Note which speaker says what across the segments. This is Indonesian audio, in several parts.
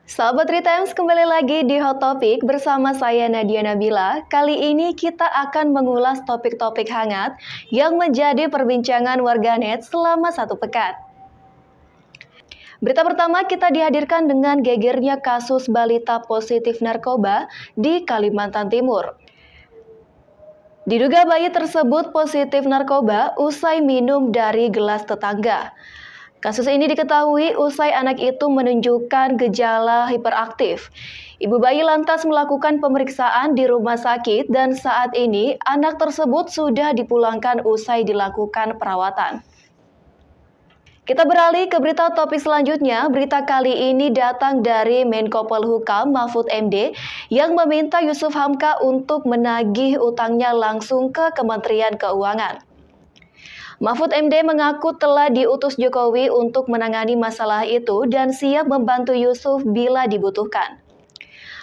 Speaker 1: Sahabat Retimes, kembali lagi di Hot Topic bersama saya Nadia Nabila. Kali ini kita akan mengulas topik-topik hangat yang menjadi perbincangan warganet selama satu pekan. Berita pertama kita dihadirkan dengan gegernya kasus balita positif narkoba di Kalimantan Timur. Diduga bayi tersebut positif narkoba usai minum dari gelas tetangga. Kasus ini diketahui usai anak itu menunjukkan gejala hiperaktif. Ibu bayi lantas melakukan pemeriksaan di rumah sakit dan saat ini anak tersebut sudah dipulangkan usai dilakukan perawatan. Kita beralih ke berita topik selanjutnya. Berita kali ini datang dari Menko Polhukam Mahfud MD yang meminta Yusuf Hamka untuk menagih utangnya langsung ke Kementerian Keuangan. Mahfud MD mengaku telah diutus Jokowi untuk menangani masalah itu dan siap membantu Yusuf bila dibutuhkan.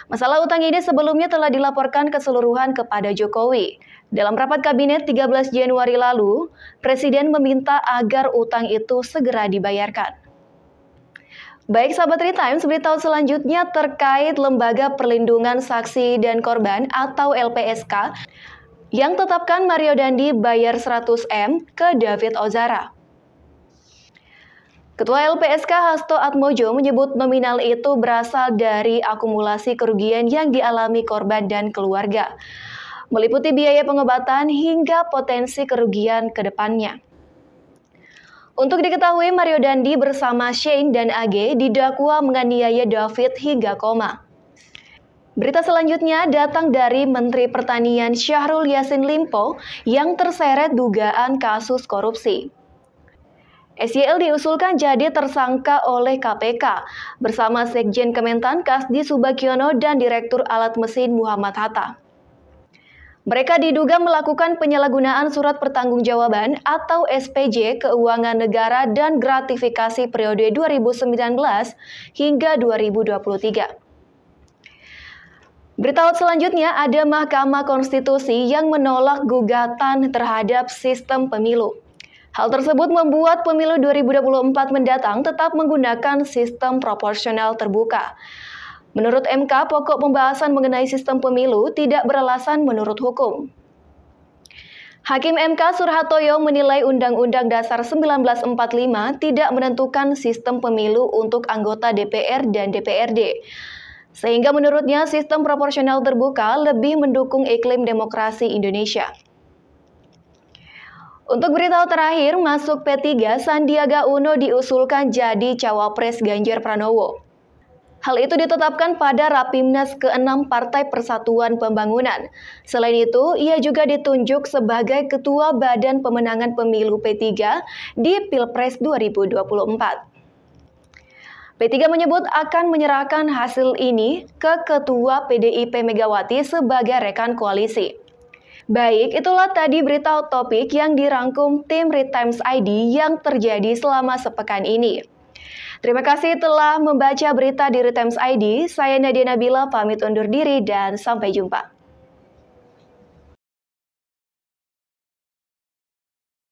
Speaker 1: Masalah utang ini sebelumnya telah dilaporkan keseluruhan kepada Jokowi. Dalam rapat kabinet 13 Januari lalu, Presiden meminta agar utang itu segera dibayarkan. Baik sahabat Retimes, berita selanjutnya terkait Lembaga Perlindungan Saksi dan Korban atau LPSK yang tetapkan Mario Dandi bayar 100M ke David Ozara. Ketua LPSK Hasto Atmojo menyebut nominal itu berasal dari akumulasi kerugian yang dialami korban dan keluarga, meliputi biaya pengobatan hingga potensi kerugian ke depannya. Untuk diketahui, Mario Dandi bersama Shane dan AG didakwa menganiaya David hingga koma. Berita selanjutnya datang dari Menteri Pertanian Syahrul Yassin Limpo yang terseret dugaan kasus korupsi. SYL diusulkan jadi tersangka oleh KPK bersama Sekjen Kementan Kasdi Subagiono dan Direktur Alat Mesin Muhammad Hatta. Mereka diduga melakukan penyalahgunaan surat pertanggungjawaban atau SPJ keuangan negara dan gratifikasi periode 2019 hingga 2023. Berita selanjutnya ada Mahkamah Konstitusi yang menolak gugatan terhadap sistem pemilu. Hal tersebut membuat pemilu 2024 mendatang tetap menggunakan sistem proporsional terbuka. Menurut MK, pokok pembahasan mengenai sistem pemilu tidak beralasan menurut hukum. Hakim MK Surhatoyo menilai Undang-Undang Dasar 1945 tidak menentukan sistem pemilu untuk anggota DPR dan DPRD. Sehingga menurutnya sistem proporsional terbuka lebih mendukung iklim demokrasi Indonesia. Untuk berita terakhir, masuk P3, Sandiaga Uno diusulkan jadi cawapres Ganjar Pranowo. Hal itu ditetapkan pada Rapimnas ke-6 Partai Persatuan Pembangunan. Selain itu, ia juga ditunjuk sebagai Ketua Badan Pemenangan Pemilu P3 di Pilpres 2024. P3 menyebut akan menyerahkan hasil ini ke Ketua PDIP Megawati sebagai rekan koalisi. Baik, itulah tadi berita topik yang dirangkum tim Retimes ID yang terjadi selama sepekan ini. Terima kasih telah membaca berita di Retimes ID. Saya Nadia Nabila pamit undur diri dan sampai jumpa.